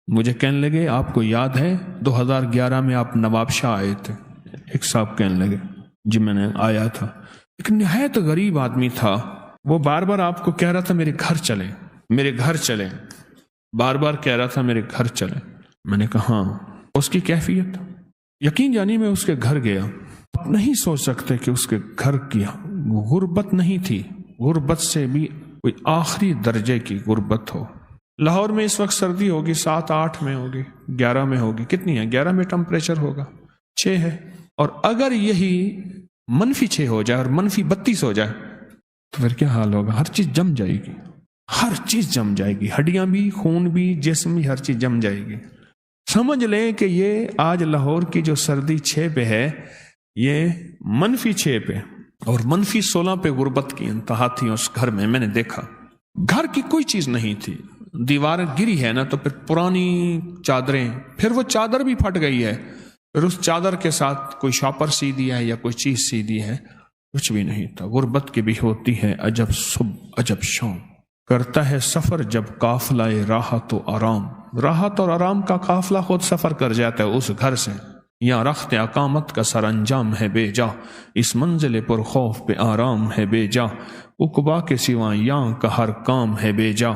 مجھے کہنے لگے آپ کو یاد ہے 2011 میں آپ نواب شاہ آئے تھے؟ ایک صاحب کہنے لگے جی میں نے آیا تھا. ایک نہایت غریب آدمی تھا، وہ بار بار آپ کو کہہ رہا تھا میرے گھر چلیں، میرے گھر چلیں، بار بار کہہ رہا تھا میرے گھر چلیں. میں نے کہا ہاں. اس کی کیفیت یقین جانی میں اس کے گھر گیا. آپ نہیں سوچ سکتے کہ اس کے گھر کی غربت نہیں تھی، غربت سے بھی کوئی آخری درجے کی غربت ہو. لاہور میں اس وقت سردی ہوگی 7-8 میں ہوگی، 11 میں ہوگی. کتنی ہے؟ 11 میں ٹمپریچر ہوگا، 6 ہے. اور اگر یہی -6 ہو جائے اور -32 ہو جائے تو پھر کیا حال ہوگا؟ ہر چیز جم جائے گی، ہر چیز جم جائے گی، ہڈیاں بھی، خون بھی، جسم بھی، ہر چیز جم جائے گی. سمجھ لیں کہ یہ آج لاہور کی جو سردی 6 پہ ہے، یہ -6 پہ اور -16 پہ غربت کی انتہا تھی. اس گھر میں میں نے دیکھا گھر کی کوئی چیز نہیں تھی. دیوار گری ہے نا تو پھر پرانی چادریں، پھر وہ چادر بھی پھٹ گئی ہے، پھر اس چادر کے ساتھ کوئی شاپر سی دیا ہے یا کوئی چیز سی دی ہے، کچھ بھی نہیں تھا. غربت کی بھی ہوتی ہے عجب صبح عجب شام. کرتا ہے سفر جب قافلہ راحت و آرام، راحت اور آرام کا قافلہ خود سفر کر جاتا ہے اس گھر سے. یا رخت اقامت کا سر انجام ہے بے جا، اس منزل پر خوف پہ آرام ہے بے جا. عقبا کے سوا یاں کا ہر کام ہے بے جا،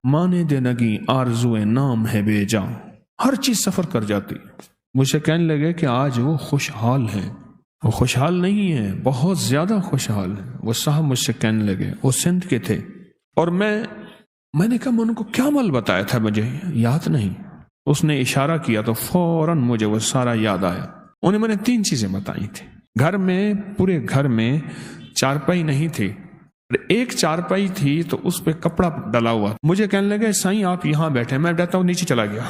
مانے دے نگی آرزو نام ہے بے جا. ہر چیز سفر کر جاتی. مجھے کہنے لگے کہ آج وہ خوشحال ہیں. وہ خوشحال نہیں ہیں، بہت زیادہ خوشحال ہیں. وہ صاحب مجھ سے کہنے لگے، وہ سندھ کے تھے، اور میں نے کہا میں ان کو کیا عمل بتایا تھا مجھے یاد نہیں. اس نے اشارہ کیا تو فوراً مجھے وہ سارا یاد آیا. انہیں میں نے 3 چیزیں بتائی تھی. گھر میں، پورے گھر میں چارپائی نہیں تھی، ایک چارپائی تھی تو اس پہ کپڑا ڈلا ہوا. مجھے کہنے لگے سائیں آپ یہاں بیٹھے. میں بیٹھتا ہوں، نیچے چلا گیا.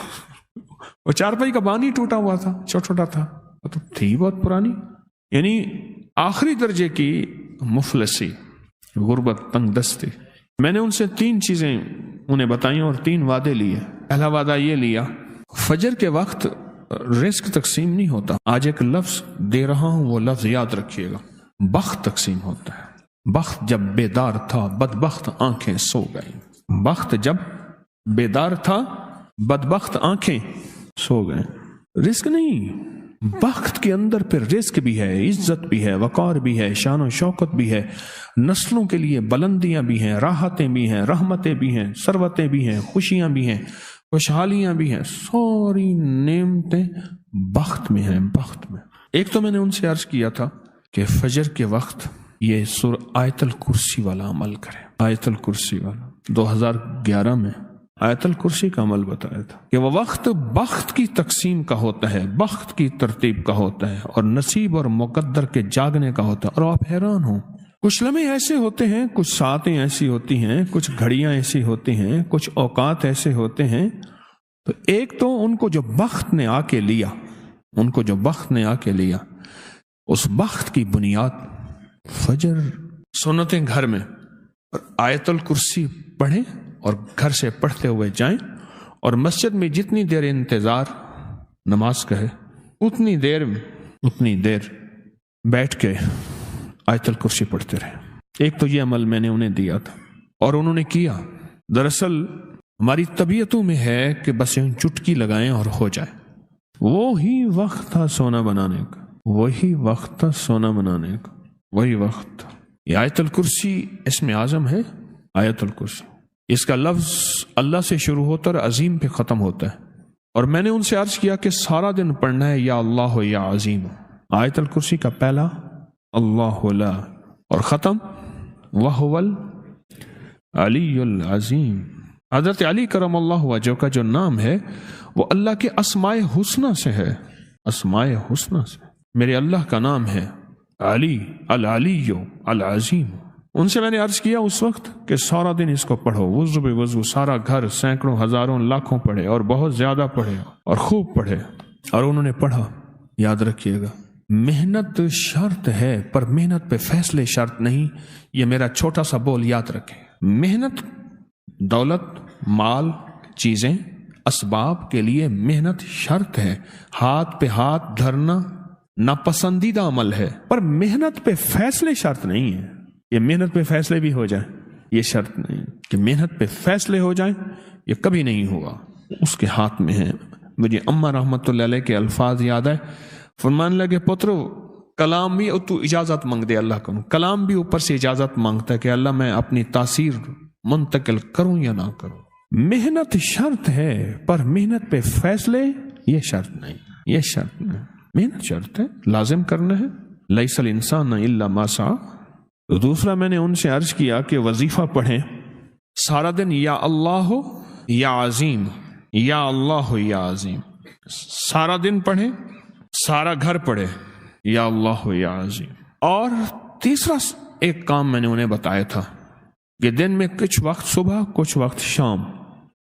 وہ چارپائی کا بانی ٹوٹا ہوا تھا، چھوٹا چھوٹا تھا، تو تھی بہت پرانی. یعنی آخری درجے کی مفلسی، غربت، تنگ دستی. میں نے ان سے 3 چیزیں انہیں بتائیں اور 3 وعدے لیے. پہلا وعدہ یہ لیا، فجر کے وقت رزق تقسیم نہیں ہوتا. آج ایک لفظ دے رہا ہوں، وہ لفظ یاد رکھیے گا. بخت تقسیم ہوتا ہے. بخت جب بیدار تھا بدبخت آنکھیں سو گئیں. بخت جب بیدار تھا بدبخت آنکھیں سو گئیں. رزق نہیں، بخت کے اندر پھر رزق بھی ہے، عزت بھی ہے، وقار بھی ہے، شان و شوکت بھی ہے، نسلوں کے لیے بلندیاں بھی ہیں، راحتیں بھی ہیں، رحمتیں بھی ہیں، ثروتیں بھی ہیں، خوشیاں بھی ہیں، خوشحالیاں بھی ہیں. ساری نعمتیں بخت میں ہیں. بخت میں ایک تو میں نے ان سے عرض کیا تھا کہ فجر کے وقت یہ آیت الکرسی والا عمل کریں. آیت الکرسی والا 2011 میں آیت الکرسی کا عمل بتایا تھا کہ وہ وقت بخت کی تقسیم کا ہوتا ہے، بخت کی ترتیب کا ہوتا ہے، اور نصیب اور مقدر کے جاگنے کا ہوتا ہے. اور آپ حیران ہوں، کچھ لمحے ایسے ہوتے ہیں، کچھ ساعتیں ایسی ہوتی ہیں، کچھ گھڑیاں ایسی ہوتی ہیں، کچھ اوقات ایسے ہوتے ہیں. تو ایک تو ان کو جو بخت نے آ کے لیا، ان کو جو بخت نے آ کے لیا، اس بخت کی بنیاد فجر سنتیں گھر میں، اور آیت الکرسی پڑھیں اور گھر سے پڑھتے ہوئے جائیں، اور مسجد میں جتنی دیر انتظار نماز کا ہے اتنی دیر بیٹھ کے آیت الکرسی پڑھتے رہے. ایک تو یہ عمل میں نے انہیں دیا تھا اور انہوں نے کیا. دراصل ہماری طبیعتوں میں ہے کہ بس یوں چٹکی لگائیں اور ہو جائے. وہی وقت تھا سونا بنانے کا، وہی وقت تھا سونا بنانے کا، وہی وقت. یہ آیت الکرسی اسم اعظم ہے. آیت الکرسی، اس کا لفظ اللہ سے شروع ہوتا اور عظیم پہ ختم ہوتا ہے. اور میں نے ان سے عرض کیا کہ سارا دن پڑھنا ہے یا اللہ ہو یا عظیم. آیت الکرسی کا پہلا اللہ لا اور ختم وَهُوَ العلی العظیم. حضرت علی کرم اللہ وجہ کا جو نام ہے وہ اللہ کے اسماء حسنہ سے ہے. اسماء حسنہ سے میرے اللہ کا نام ہے علی، العلی العظیم. ان سے میں نے عرض کیا اس وقت کہ سارا دن اس کو پڑھو، وضو بے وضو، سارا گھر سینکڑوں ہزاروں لاکھوں پڑھے اور بہت زیادہ پڑھے اور خوب پڑھے. اور انہوں نے پڑھا. یاد رکھیے گا، محنت شرط ہے پر محنت پہ فیصلے شرط نہیں. یہ میرا چھوٹا سا بول یاد رکھیں. محنت، دولت، مال، چیزیں، اسباب کے لیے محنت شرط ہے. ہاتھ پہ ہاتھ دھرنا ناپسندیدہ عمل ہے، پر محنت پہ فیصلے شرط نہیں ہے. یہ محنت پہ فیصلے بھی ہو جائیں، یہ شرط نہیں کہ محنت پہ فیصلے ہو جائیں، یہ کبھی نہیں ہوگا. اس کے ہاتھ میں ہے. مجھے اماں رحمت اللہ علیہ کے الفاظ یاد آئے، فرمان لگے پترو کلام بھی تو اجازت مانگ دے اللہ کو، کلام بھی اوپر سے اجازت مانگتا ہے کہ اللہ میں اپنی تاثیر منتقل کروں یا نہ کروں. محنت شرط ہے پر محنت پہ فیصلے یہ شرط نہیں، یہ شرط نہیں. محنت شرط ہے، لازم کرنا ہے. لیس الانسان الا ما سعى. تو دوسرا میں نے ان سے عرض کیا کہ وظیفہ پڑھیں سارا دن، یا اللہ یا عظیم، یا اللہ یا عظیم. سارا دن پڑھیں، سارا گھر پڑھے یا اللہ یا عظیم. اور تیسرا ایک کام میں نے انہیں بتایا تھا کہ دن میں کچھ وقت صبح کچھ وقت شام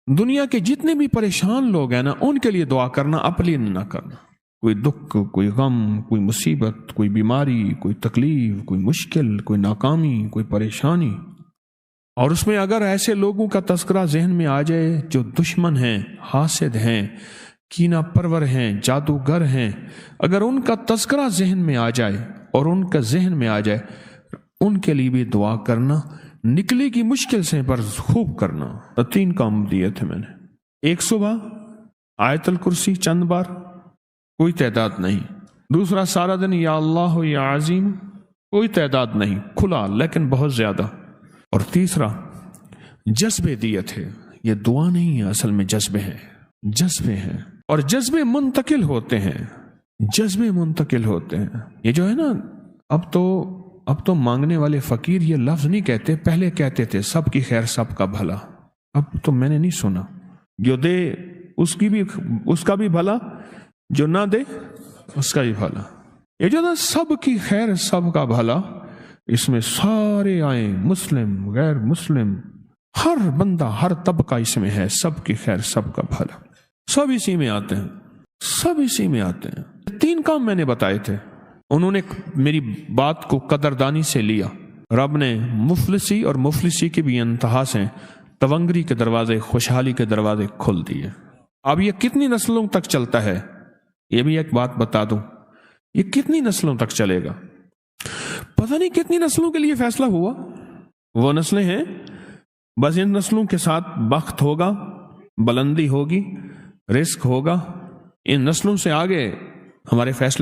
دنیا کے جتنے بھی پریشان لوگ ہیں نا ان کے لیے دعا کرنا، اپنے لیے نہ کرنا. کوئی دکھ، کوئی غم، کوئی مصیبت، کوئی بیماری، کوئی تکلیف، کوئی مشکل، کوئی ناکامی، کوئی پریشانی، اور اس میں اگر ایسے لوگوں کا تذکرہ ذہن میں آ جائے جو دشمن ہیں، حاسد ہیں، کینہ پرور ہیں، جادوگر ہیں، اگر ان کا تذکرہ ذہن میں آ جائے اور ان کا ذہن میں آ جائے، ان کے لیے بھی دعا کرنا، نکلے کی مشکل سے پر خوب کرنا. 3 کام دیے تھے میں نے. ایک صبح آیت الکرسی چند بار، کوئی تعداد نہیں. دوسرا سارا دن یا اللہ یا عظیم، کوئی تعداد نہیں، کھلا لیکن بہت زیادہ. اور تیسرا جذبے دیے تھے. یہ دعا نہیں ہے، اصل میں جذبے ہیں، جذبے ہیں، اور جذبے منتقل ہوتے ہیں، جذبے منتقل ہوتے ہیں. یہ جو ہے نا، اب تو مانگنے والے فقیر یہ لفظ نہیں کہتے، پہلے کہتے تھے سب کی خیر سب کا بھلا. اب تو میں نے نہیں سنا، جو دے اس کا بھی بھلا، جو نہ دے اس کا بھی بھلا. یہ جو نا سب کی خیر سب کا بھلا، اس میں سارے آئیں، مسلم غیر مسلم، ہر بندہ ہر طبقہ اس میں ہے. سب کی خیر سب کا بھلا، سب اسی میں آتے ہیں، سب اسی میں آتے ہیں. 3 کام میں نے بتائے تھے. انہوں نے میری بات کو قدردانی سے لیا. رب نے مفلسی اور مفلسی کی بھی انتہا سے تونگری کے دروازے، خوشحالی کے دروازے کھول دیے. اب یہ کتنی نسلوں تک چلتا ہے، یہ بھی ایک بات بتا دوں، یہ کتنی نسلوں تک چلے گا پتہ نہیں. کتنی نسلوں کے لیے فیصلہ ہوا. وہ نسلیں ہیں، بس ان نسلوں کے ساتھ بخت ہوگا، بلندی ہوگی، رزق ہوگا. ان نسلوں سے آگے ہمارے فیصلے